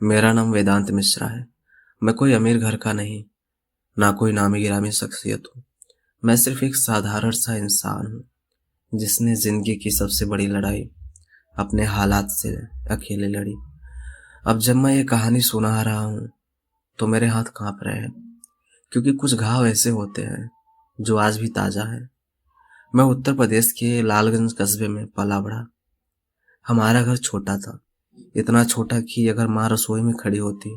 मेरा नाम वेदांत मिश्रा है। मैं कोई अमीर घर का नहीं, ना कोई नामी गिरामी शख्सियत हूँ। मैं सिर्फ एक साधारण सा इंसान हूँ, जिसने जिंदगी की सबसे बड़ी लड़ाई अपने हालात से अकेले लड़ी। अब जब मैं ये कहानी सुना रहा हूँ, तो मेरे हाथ कांप रहे हैं, क्योंकि कुछ घाव ऐसे होते हैं जो आज भी ताजा है। मैं उत्तर प्रदेश के लालगंज कस्बे में पला बढ़ा। हमारा घर छोटा था, इतना छोटा कि अगर माँ रसोई में खड़ी होती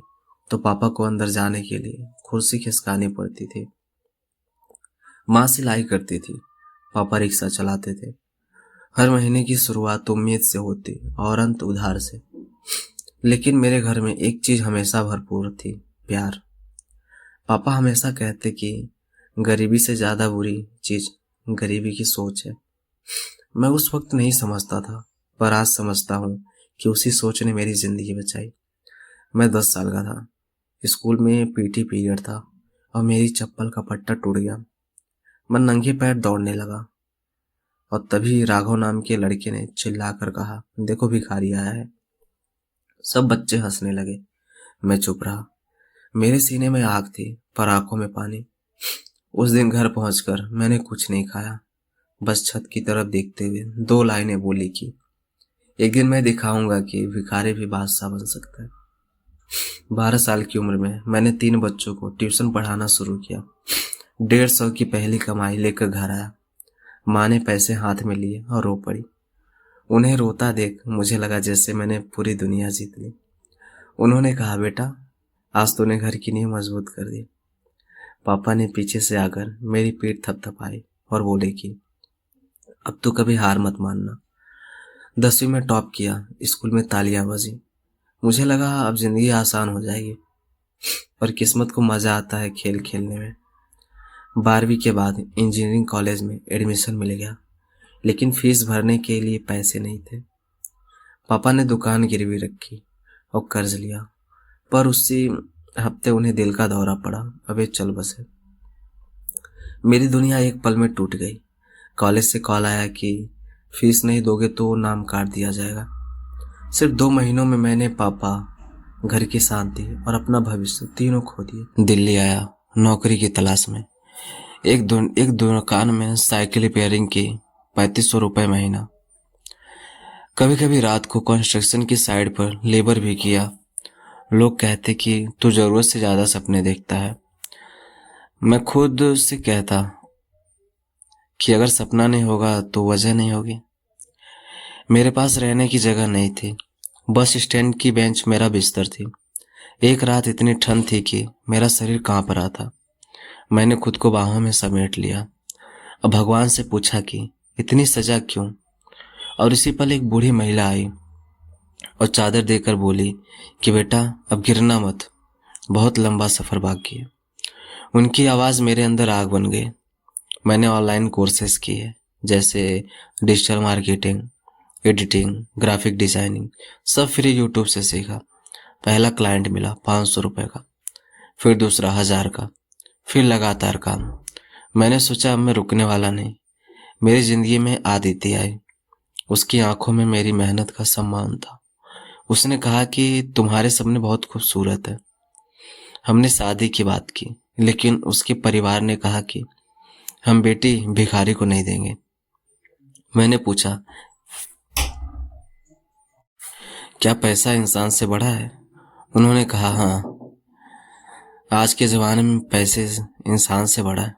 तो पापा को अंदर जाने के लिए कुर्सी खिसकानी पड़ती थी। माँ सिलाई करती थी, पापा रिक्शा चलाते थे। हर महीने की शुरुआत उम्मीद से होती और अंत उधार से। लेकिन मेरे घर में एक चीज हमेशा भरपूर थी, प्यार। पापा हमेशा कहते कि गरीबी से ज्यादा बुरी चीज गरीबी की सोच है। मैं उस वक्त नहीं समझता था, पर आज समझता हूँ कि उसी सोच ने मेरी जिंदगी बचाई। मैं 10 साल का था। स्कूल में पीटी पीरियड था और मेरी चप्पल का पट्टा टूट गया। मैं नंगे पैर दौड़ने लगा और तभी राघव नाम के लड़के ने चिल्लाकर कहा, देखो भिखारी आया है। सब बच्चे हंसने लगे। मैं चुप रहा। मेरे सीने में आग थी, पर आंखों में पानी। उस दिन घर पहुंचकर मैंने कुछ नहीं खाया, बस छत की तरफ देखते हुए 2 लाइनें बोली कि एक दिन मैं दिखाऊंगा कि भिखारी भी बादशाह बन सकता है। 12 साल की उम्र में मैंने 3 बच्चों को ट्यूशन पढ़ाना शुरू किया। 150 की पहली कमाई लेकर घर आया। माँ ने पैसे हाथ में लिए और रो पड़ी। उन्हें रोता देख मुझे लगा जैसे मैंने पूरी दुनिया जीत ली। उन्होंने कहा, बेटा आज तूने घर की नींव मजबूत कर दी। पापा ने पीछे से आकर मेरी पीठ थपथपाई और बोले कि अब तो कभी हार मत मानना। 10वीं में टॉप किया, स्कूल में तालियां बजी। मुझे लगा अब जिंदगी आसान हो जाएगी, पर किस्मत को मजा आता है खेल खेलने में। 12वीं के बाद इंजीनियरिंग कॉलेज में एडमिशन मिल गया, लेकिन फीस भरने के लिए पैसे नहीं थे। पापा ने दुकान गिरवी रखी और कर्ज लिया, पर उसी हफ्ते उन्हें दिल का दौरा पड़ा। अब वे चल बसे। मेरी दुनिया एक पल में टूट गई। कॉलेज से कॉल आया कि फीस नहीं दोगे तो नाम काट दिया जाएगा। सिर्फ 2 महीनों में मैंने पापा, घर की शांति और अपना भविष्य तीनों खो दिए। दिल्ली आया नौकरी की तलाश में। एक दुकान में साइकिल रिपेयरिंग की, 3500 रुपये महीना। कभी कभी रात को कंस्ट्रक्शन की साइड पर लेबर भी किया। लोग कहते कि तू जरूरत से ज्यादा सपने देखता है। मैं खुद से कहता कि अगर सपना नहीं होगा तो वजह नहीं होगी। मेरे पास रहने की जगह नहीं थी। बस स्टैंड की बेंच मेरा बिस्तर थी। एक रात इतनी ठंड थी कि मेरा शरीर कांप रहा था। मैंने खुद को बाहों में समेट लिया और भगवान से पूछा कि इतनी सजा क्यों। और इसी पल एक बूढ़ी महिला आई और चादर देकर बोली कि बेटा अब गिरना मत, बहुत लंबा सफर बाकी है। उनकी आवाज मेरे अंदर आग बन गई। मैंने ऑनलाइन कोर्सेज किए, जैसे digital marketing, editing, graphic designing, सब फ्री यूट्यूब से सीखा। पहला क्लाइंट मिला 500 रुपये का, फिर दूसरा 1000 का, फिर लगातार काम। मैंने सोचा अब मैं रुकने वाला नहीं। मेरी जिंदगी में आदित्य आई। उसकी आंखों में मेरी मेहनत का सम्मान था। उसने कहा कि तुम्हारे सपने बहुत खूबसूरत है। हमने शादी की बात की, लेकिन उसके परिवार ने कहा कि हम बेटी भिखारी को नहीं देंगे। मैंने पूछा, क्या पैसा इंसान से बड़ा है? उन्होंने कहा, हाँ, आज के जमाने में पैसे इंसान से बड़ा है।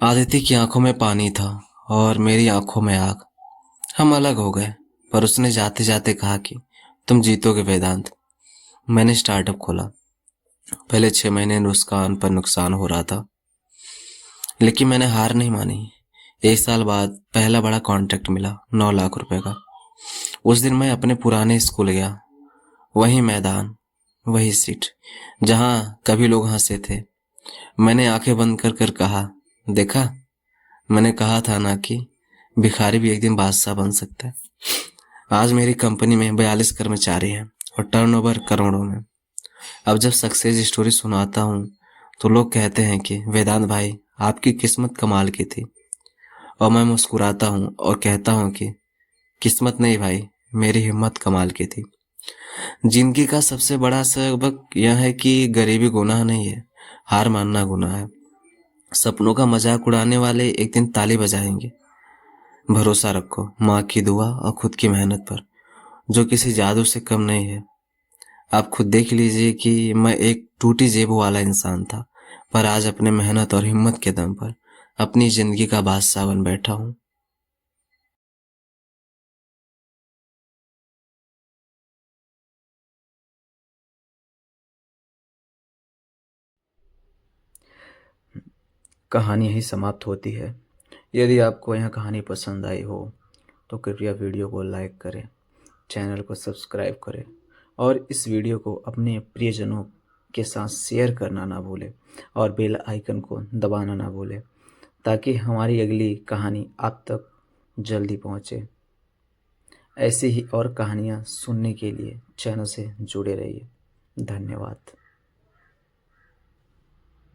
आदित्य की आंखों में पानी था और मेरी आंखों में आग। हम अलग हो गए, पर उसने जाते जाते कहा कि तुम जीतोगे वेदांत। मैंने स्टार्टअप खोला। पहले 6 महीने नुकसान पर नुकसान हो रहा था, लेकिन मैंने हार नहीं मानी। 1 साल बाद पहला बड़ा कॉन्ट्रैक्ट मिला, 9 लाख रुपए का। उस दिन मैं अपने पुराने स्कूल गया। वही मैदान, वही सीट, जहां कभी लोग हंसे थे। मैंने आंखें बंद कर कर कहा, देखा, मैंने कहा था ना कि भिखारी भी एक दिन बादशाह बन सकता है। आज मेरी कंपनी में 42 कर्मचारी हैं और टर्नओवर करोड़ों में। अब जब सक्सेस स्टोरी सुनाता हूँ तो लोग कहते हैं कि वेदांत भाई, आपकी किस्मत कमाल की थी। और मैं मुस्कुराता हूँ और कहता हूँ कि किस्मत नहीं भाई, मेरी हिम्मत कमाल की थी। जिंदगी का सबसे बड़ा सबक यह है कि गरीबी गुनाह नहीं है, हार मानना गुनाह है। सपनों का मजाक उड़ाने वाले एक दिन ताली बजाएंगे। भरोसा रखो माँ की दुआ और खुद की मेहनत पर, जो किसी जादू से कम नहीं है। आप खुद देख लीजिए कि मैं एक टूटी जेबों वाला इंसान था, पर आज अपने मेहनत और हिम्मत के दम पर अपनी जिंदगी का बादशाह बन बैठा हूँ। कहानी यहीं समाप्त होती है। यदि आपको यह कहानी पसंद आई हो तो कृपया वीडियो को लाइक करें, चैनल को सब्सक्राइब करें और इस वीडियो को अपने प्रियजनों के साथ शेयर करना ना भूलें और बेल आइकन को दबाना ना भूलें, ताकि हमारी अगली कहानी आप तक जल्दी पहुंचे। ऐसी ही और कहानियां सुनने के लिए चैनल से जुड़े रहिए। धन्यवाद।